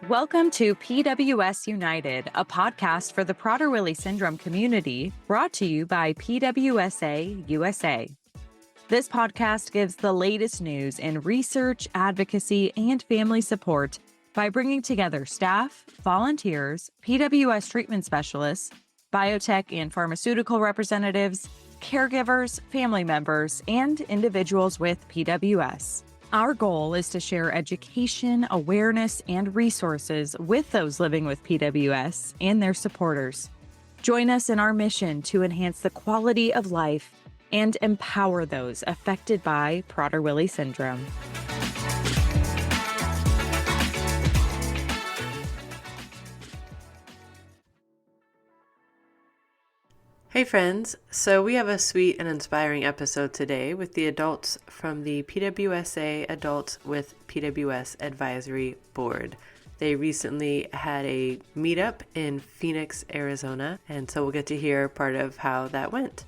Welcome to PWS United, a podcast for the Prader-Willi syndrome community, brought to you by PWSA USA. This podcast gives the latest news in research, advocacy, and family support by bringing together staff, volunteers, PWS treatment specialists, biotech and pharmaceutical representatives, caregivers, family members, and individuals with PWS. Our goal is to share education, awareness, and resources with those living with PWS and their supporters. Join us in our mission to enhance the quality of life and empower those affected by Prader-Willi syndrome. Hey friends, so we have a sweet and inspiring episode today with the adults from the PWSA Adults with PWS Advisory Board. They recently had a meetup in Phoenix, Arizona, and so we'll get to hear part of how that went.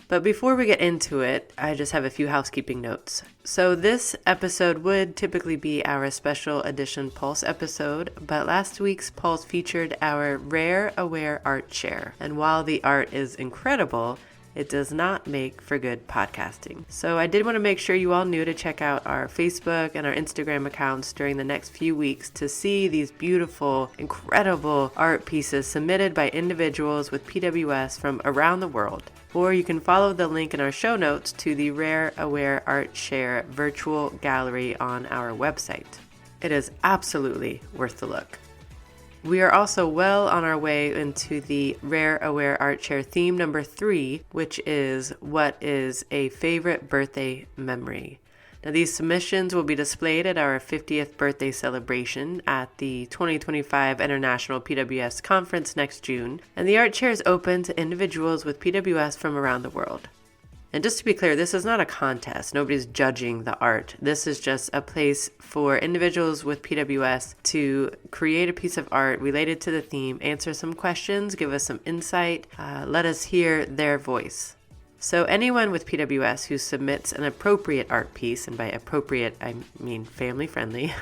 But before we get into it, I just have a few housekeeping notes. So this episode would typically be our special edition Pulse episode, but last week's Pulse featured our Rare Aware Art Share. And while the art is incredible, it does not make for good podcasting. So I did want to make sure you all knew to check out our Facebook and our Instagram accounts during the next few weeks to see these beautiful, incredible art pieces submitted by individuals with PWS from around the world. Or you can follow the link in our show notes to the Rare Aware Art Share virtual gallery on our website. It is absolutely worth the look. We are also well on our way into the Rare Aware Art Share theme number 3, which is what is a favorite birthday memory. Now, these submissions will be displayed at our 50th birthday celebration at the 2025 International PWS Conference next June, and the art share is open to individuals with PWS from around the world. And just to be clear, this is not a contest. Nobody's judging the art. This is just a place for individuals with PWS to create a piece of art related to the theme, answer some questions, give us some insight, let us hear their voice. So anyone with PWS who submits an appropriate art piece, and by appropriate I mean family friendly,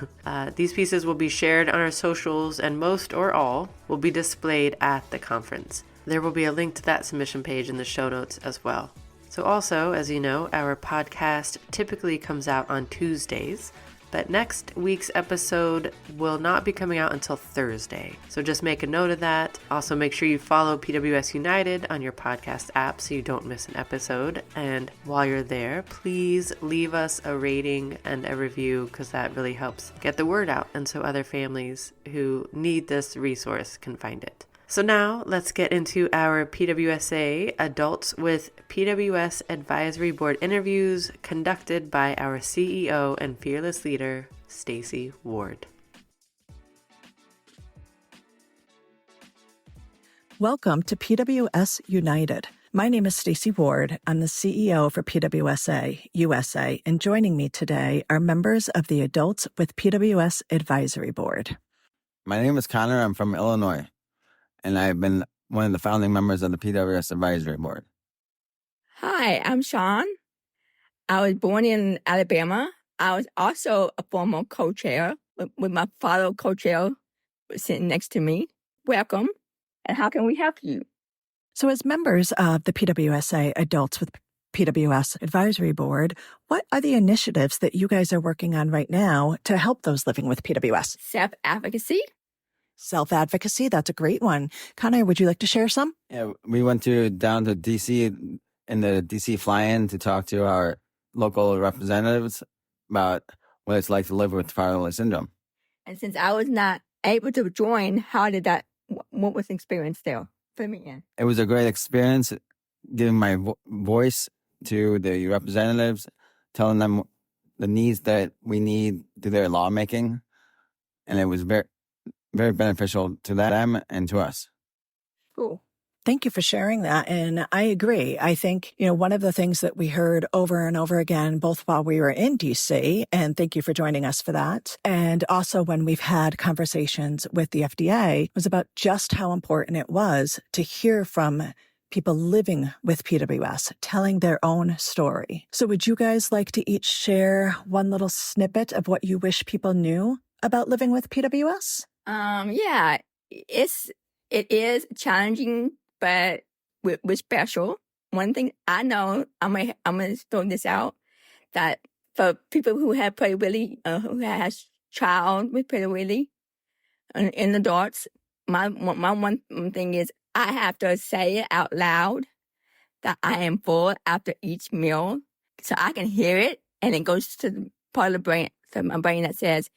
these pieces will be shared on our socials and most or all will be displayed at the conference. There will be a link to that submission page in the show notes as well. So also, as you know, our podcast typically comes out on Tuesdays, but next week's episode will not be coming out until Thursday. So just make a note of that. Also, make sure you follow PWS United on your podcast app so you don't miss an episode. And while you're there, please leave us a rating and a review because that really helps get the word out and so other families who need this resource can find it. So now let's get into our PWSA Adults with PWS Advisory Board interviews conducted by our CEO and fearless leader, Stacy Ward. Welcome to PWS United. My name is Stacy Ward. I'm the CEO for PWSA USA, and joining me today are members of the Adults with PWS Advisory Board. My name is Conor. I'm from Illinois, and I've been one of the founding members of the PWS Advisory Board. Hi, I'm Shawn. I was born in Alabama. I was also a former co-chair with my father co-chair sitting next to me. Welcome, and how can we help you? So as members of the PWSA Adults with PWS Advisory Board, what are the initiatives that you guys are working on right now to help those living with PWS? Self-advocacy. Self-advocacy, that's a great one. Conor, would you like to share some? Yeah, we went down to D.C. in the D.C. fly-in to talk to our local representatives about what it's like to live with Prader-Willi syndrome. And since I was not able to join, what was the experience there for me? It was a great experience giving my voice to the representatives, telling them the needs that we need to their lawmaking. And it was very beneficial to them and to us. Cool. Thank you for sharing that. And I agree. I think, one of the things that we heard over and over again, both while we were in DC, and thank you for joining us for that, and also when we've had conversations with the FDA, was about just how important it was to hear from people living with PWS, telling their own story. So would you guys like to each share one little snippet of what you wish people knew about living with PWS? Yeah, it is challenging, but we're special. One thing I know, I'm gonna throw this out, that for people who have Prader-Willi, who has child with Prader-Willi in adults, my one thing is I have to say it out loud that I am full after each meal, so I can hear it, and it goes to the part of the brain, so my brain that says,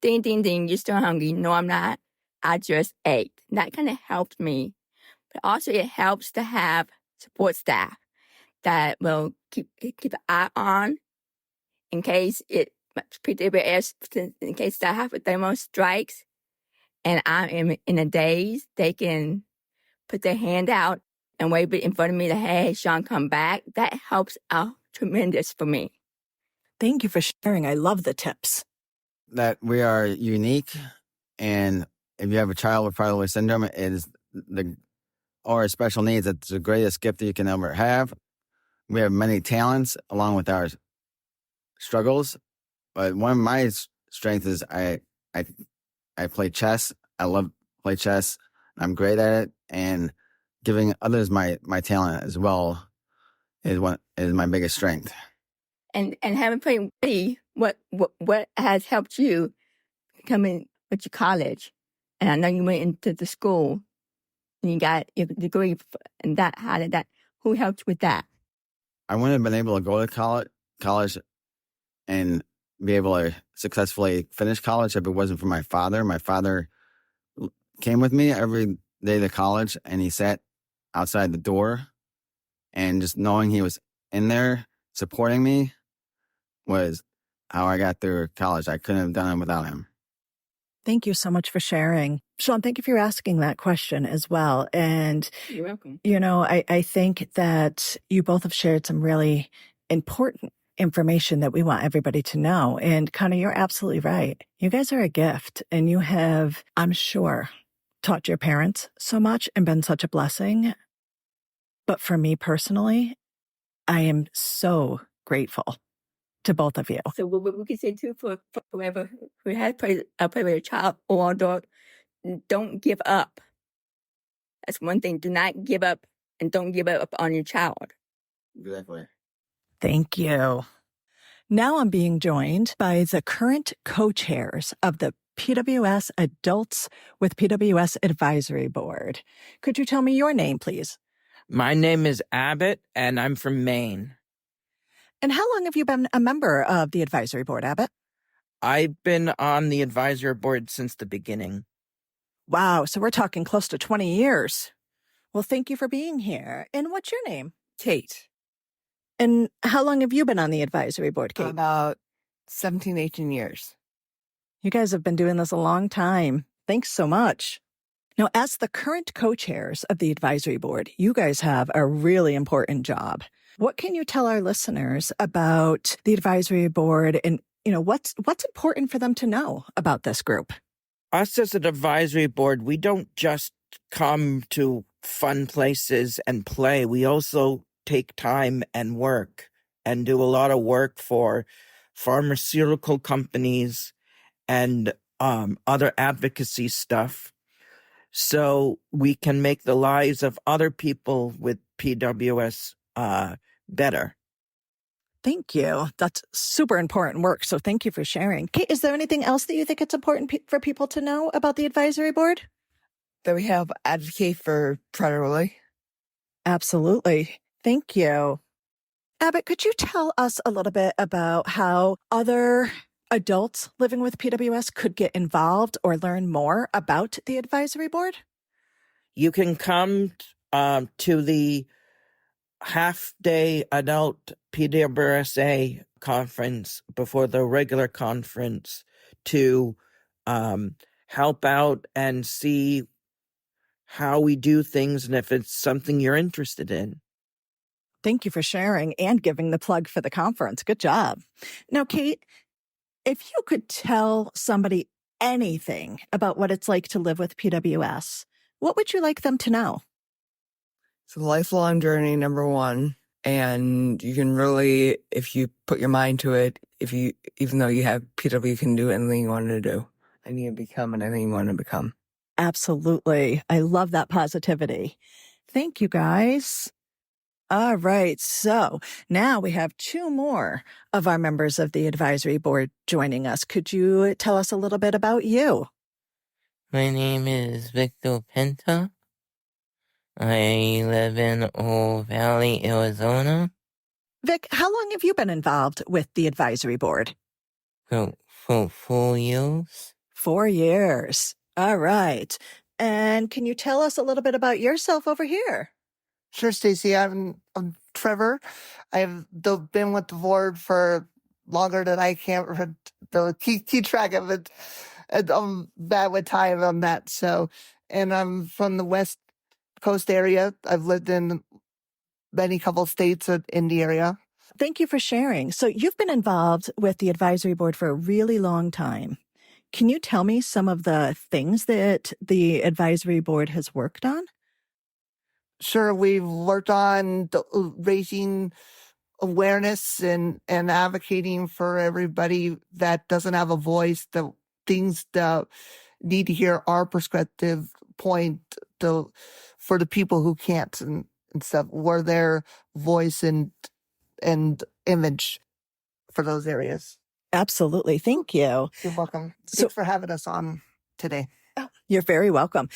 "Ding, ding, ding, you're still hungry." No, I'm not. I just ate. That kind of helps me. But also it helps to have support staff that will keep an eye on in case PWS, in case the hypothermia strikes and I am in a daze, they can put their hand out and wave it in front of me that, "Hey, Shawn, come back." That helps out tremendous for me. Thank you for sharing. I love the tips. That we are unique, and if you have a child with Prader-Willi syndrome, it is or special needs, it's the greatest gift that you can ever have. We have many talents along with our struggles, but one of my strengths is I play chess. I love to play chess. I'm great at it, and giving others my talent as well is my biggest strength. And having Prader-Willi, what has helped you coming with your college? And I know you went into the school and you got your degree, and who helped you with that? I wouldn't have been able to go to college and be able to successfully finish college if it wasn't for my father. My father came with me every day to college, and he sat outside the door, and just knowing he was in there supporting me was how I got through college. I couldn't have done it without him. Thank you so much for sharing. Shawn, thank you for asking that question as well. And, You're welcome. I think that you both have shared some really important information that we want everybody to know. And Conor, you're absolutely right. You guys are a gift, and you have, I'm sure, taught your parents so much and been such a blessing. But for me personally, I am so grateful to both of you. So what we can say too for whoever who has played with a child or adult, don't give up. That's one thing. Do not give up, and don't give up on your child. Exactly. Thank you. Now I'm being joined by the current co-chairs of the PWS Adults with PWS Advisory Board. Could you tell me your name, please? My name is Abbott, and I'm from Maine. And how long have you been a member of the advisory board, Abbott? I've been on the advisory board since the beginning. Wow, so we're talking close to 20 years. Well, thank you for being here. And what's your name? Kate. And how long have you been on the advisory board, Kate? About 17, 18 years. You guys have been doing this a long time. Thanks so much. Now, as the current co-chairs of the advisory board, you guys have a really important job. What can you tell our listeners about the advisory board, and what's important for them to know about this group? Us as an advisory board, we don't just come to fun places and play. We also take time and work and do a lot of work for pharmaceutical companies and other advocacy stuff, so we can make the lives of other people with PWS better. Thank you. That's super important work. So thank you for sharing. Kate, is there anything else that you think it's important for people to know about the advisory board? That we help advocate for Prader-Willi. Absolutely. Thank you. Abbott, could you tell us a little bit about how other adults living with PWS could get involved or learn more about the advisory board? You can come to the half-day adult PWSA conference before the regular conference to help out and see how we do things, and if it's something you're interested in. Thank you for sharing and giving the plug for the conference. Good job. Now, Kate, if you could tell somebody anything about what it's like to live with PWS, what would you like them to know? It's a lifelong journey, number one. And you can really, if you put your mind to it, even though you have PW, you can do anything you want to do. anything you become and anything you want to become. Absolutely. I love that positivity. Thank you, guys. All right. So now we have two more of our members of the advisory board joining us. Could you tell us a little bit about you? My name is Victor Penta. I live in Old Valley, Arizona. Vic, how long have you been involved with the advisory board? For 4 years. 4 years. All right. And can you tell us a little bit about yourself over here? Sure, Stacy. I'm Trevor. I've been with the board for longer than I can't keep track of it. And I'm bad with time on that. So, and I'm from the West Coast area. I've lived in many couple states in the area. Thank you for sharing. So you've been involved with the advisory board for a really long time. Can you tell me some of the things that the advisory board has worked on? Sure, we've worked on raising awareness and advocating for everybody that doesn't have a voice, the things that need to hear our perspective point for the people who can't and stuff. We're their voice and image for those areas. Absolutely. Thank you. You're welcome. Thanks for having us on today. You're very welcome.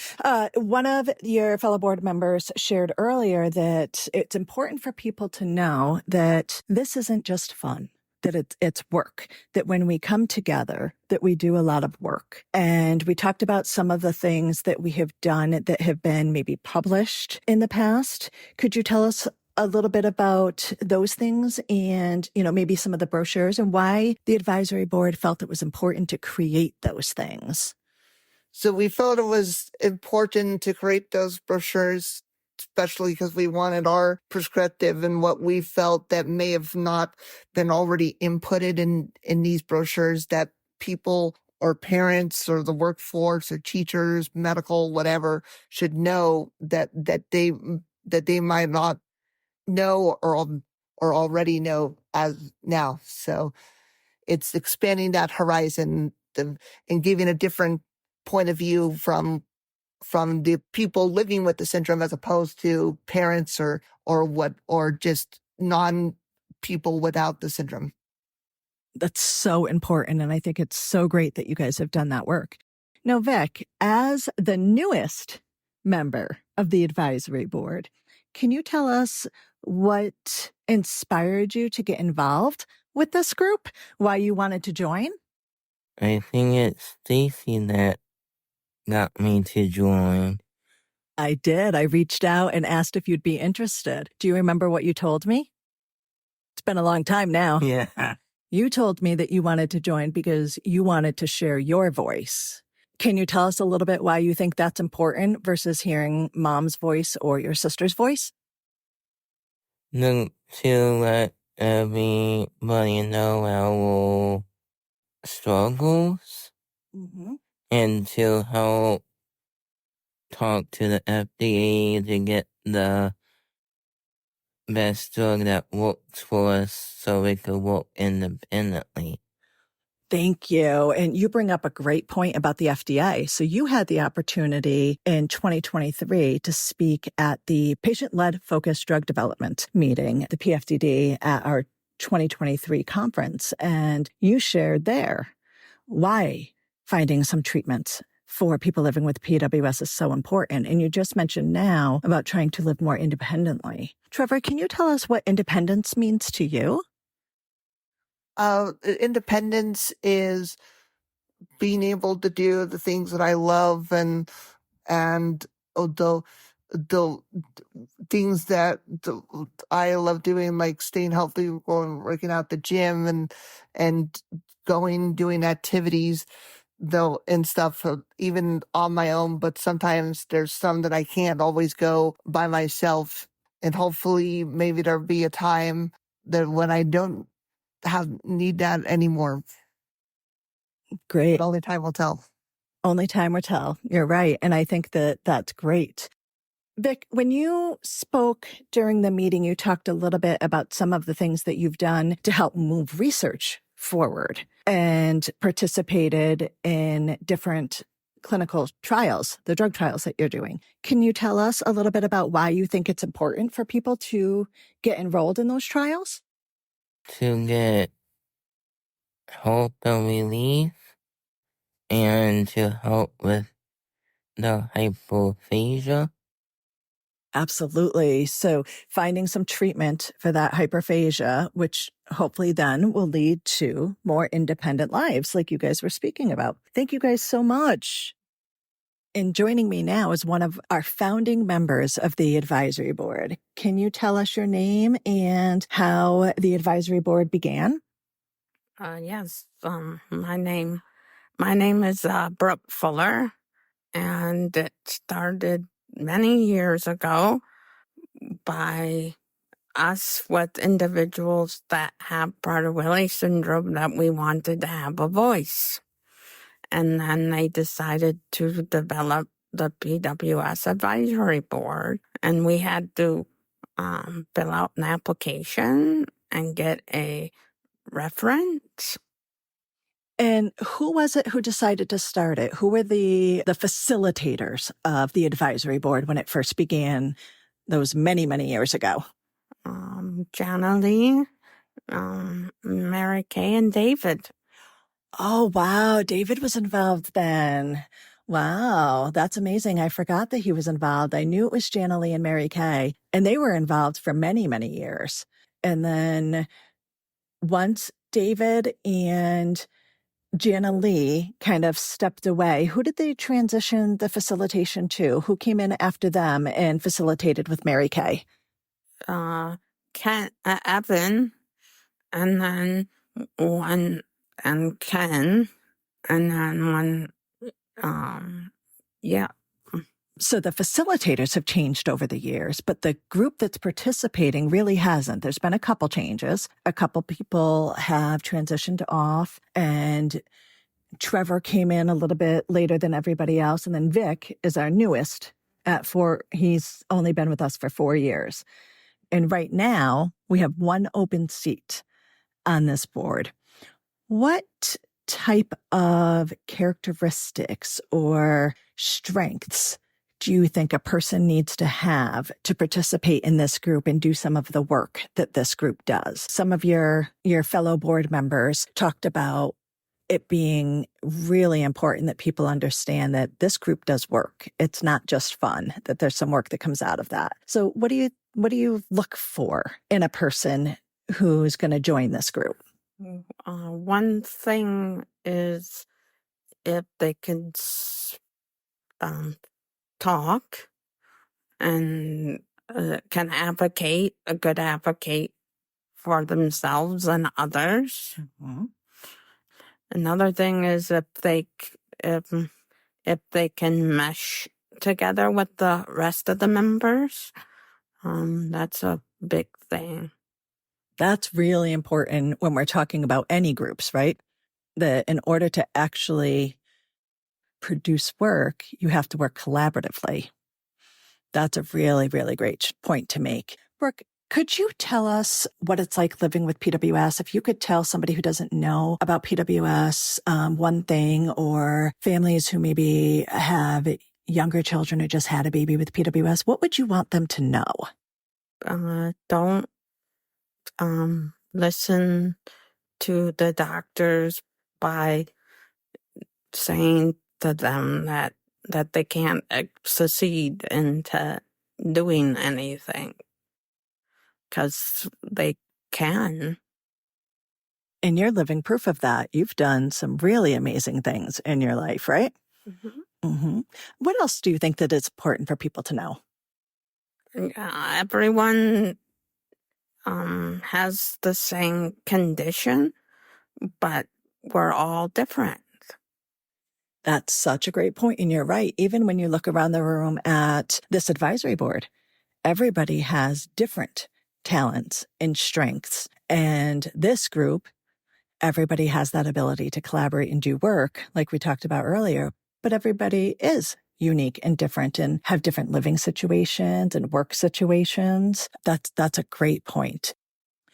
One of your fellow board members shared earlier that it's important for people to know that this isn't just fun, that it's work, that when we come together, that we do a lot of work. And we talked about some of the things that we have done that have been maybe published in the past. Could you tell us a little bit about those things and, maybe some of the brochures and why the advisory board felt it was important to create those things? So we felt it was important to create those brochures, especially because we wanted our perspective and what we felt that may have not been already inputted in these brochures that people or parents or the workforce or teachers, medical, whatever, should know that they might not know or already know as now. So it's expanding that horizon and giving a different point of view from the people living with the syndrome as opposed to parents or just non-people without the syndrome. That's so important. And I think it's so great that you guys have done that work. Now, Vic, as the newest member of the advisory board, can you tell us what inspired you to get involved with this group? Why you wanted to join? I think it's Stacy that got me to join. I did. I reached out and asked if you'd be interested. Do you remember what you told me? It's been a long time now. Yeah. You told me that you wanted to join because you wanted to share your voice. Can you tell us a little bit why you think that's important versus hearing mom's voice or your sister's voice? To let everybody know our struggles. Mm-hmm. And to help talk to the FDA to get the best drug that works for us so we could work independently. Thank you. And you bring up a great point about the FDA. So you had the opportunity in 2023 to speak at the Patient-Led Focused Drug Development meeting, the PFDD, at our 2023 conference. And you shared there why finding some treatments for people living with PWS is so important. And you just mentioned now about trying to live more independently. Trevor, can you tell us what independence means to you? Independence is being able to do the things that I love and the things that I love doing, like staying healthy, working out the gym and doing activities and stuff, even on my own. But sometimes there's some that I can't always go by myself. And hopefully maybe there'll be a time that when I don't need that anymore. Great. But only time will tell. Only time will tell. You're right. And I think that that's great. Vic, when you spoke during the meeting, you talked a little bit about some of the things that you've done to help move research forward and participated in different clinical trials, the drug trials that you're doing. Can you tell us a little bit about why you think it's important for people to get enrolled in those trials? To get hope and relief and to help with the hypophagia. Absolutely. So finding some treatment for that hyperphagia, which hopefully then will lead to more independent lives like you guys were speaking about. Thank you guys so much. And joining me now is one of our founding members of the advisory board. Can you tell us your name and how the advisory board began? Yes. My name is Brooke Fuller, and it started many years ago by us with individuals that have Prader-Willi syndrome that we wanted to have a voice. And then they decided to develop the PWS Advisory Board, and we had to fill out an application and get a reference. And who was it who decided to start it? Who were the facilitators of the advisory board when it first began those many, many years ago? Jana Lee, Mary Kay, and David. Oh, wow. David was involved then. Wow. That's amazing. I forgot that he was involved. I knew it was Jana Lee and Mary Kay, and they were involved for many, many years. And then once David and Jana Lee kind of stepped away, who did they transition the facilitation to? Who came in after them and facilitated with Mary Kay? Ken, Evan, and then and Ken, and then yeah. So the facilitators have changed over the years, but the group that's participating really hasn't. There's been a couple changes. A couple people have transitioned off, and Trevor came in a little bit later than everybody else. And then Vic is our newest at 4. He's only been with us for 4 years. And right now we have one open seat on this board. What type of characteristics or strengths do you think a person needs to have to participate in this group and do some of the work that this group does? Some of your fellow board members talked about it being really important that people understand that this group does work. It's not just fun, that there's some work that comes out of that. So what do you look for in a person who's going to join this group? One thing is if they can talk and can advocate, a good advocate for themselves and others. Mm-hmm. Another thing is if they can mesh together with the rest of the members. That's a big thing. That's really important when we're talking about any groups, right? That in order to actually produce work, you have to work collaboratively. That's a really, really great point to make. Brooke, could you tell us what it's like living with PWS? If you could tell somebody who doesn't know about PWS one thing, or families who maybe have younger children who just had a baby with PWS, what would you want them to know? Don't listen to the doctors by saying to them that they can't succeed into doing anything, because they can. And you're living proof of that. You've done some really amazing things in your life, right? Mm-hmm. Mm-hmm. What else do you think that it's important for people to know? Everyone has the same condition, but we're all different. That's such a great point, and you're right. Even when you look around the room at this advisory board, everybody has different talents and strengths. And this group, everybody has that ability to collaborate and do work, like we talked about earlier. But everybody is unique and different and have different living situations and work situations. That's a great point.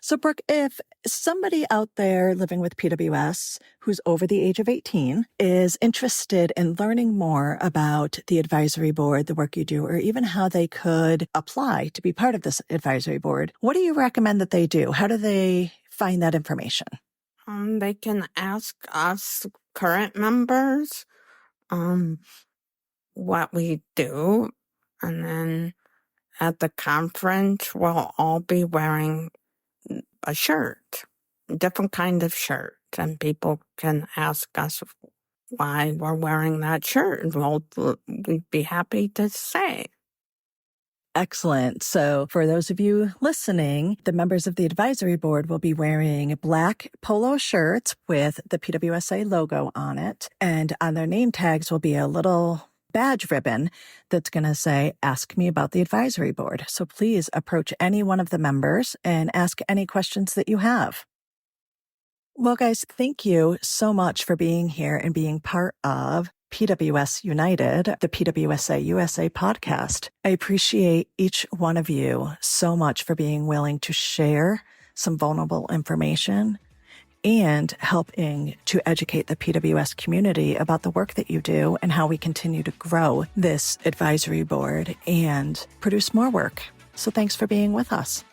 So, Brooke, if somebody out there living with PWS who's over the age of 18 is interested in learning more about the advisory board, the work you do, or even how they could apply to be part of this advisory board, what do you recommend that they do? How do they find that information? They can ask us current members what we do, and then at the conference, we'll all be wearing a shirt, different kind of shirt, and people can ask us why we're wearing that shirt, and we'd be happy to say. Excellent. So for those of you listening, the members of the advisory board will be wearing black polo shirts with the PWSA logo on it. And on their name tags will be a little badge ribbon that's going to say, ask me about the advisory board. So please approach any one of the members and ask any questions that you have. Well, guys, thank you so much for being here and being part of PWS United, the PWSA USA podcast. I appreciate each one of you so much for being willing to share some vulnerable information and helping to educate the PWS community about the work that you do and how we continue to grow this advisory board and produce more work. So thanks for being with us.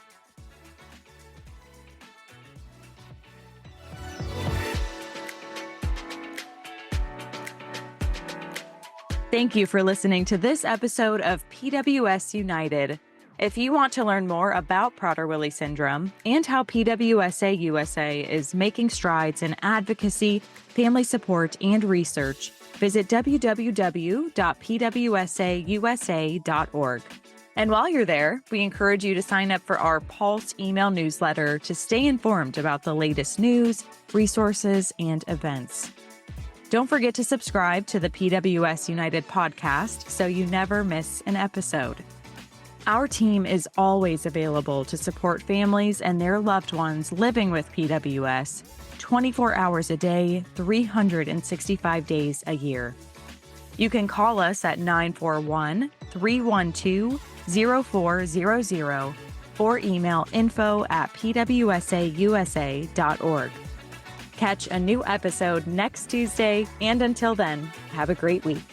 Thank you for listening to this episode of PWS United. If you want to learn more about Prader-Willi syndrome and how PWSA USA is making strides in advocacy, family support, and research, visit www.pwsausa.org. And while you're there, we encourage you to sign up for our Pulse email newsletter to stay informed about the latest news, resources, and events. Don't forget to subscribe to the PWS United podcast so you never miss an episode. Our team is always available to support families and their loved ones living with PWS 24 hours a day, 365 days a year. You can call us at 941-312-0400 or email info@pwsausa.org. Catch a new episode next Tuesday, and until then, have a great week.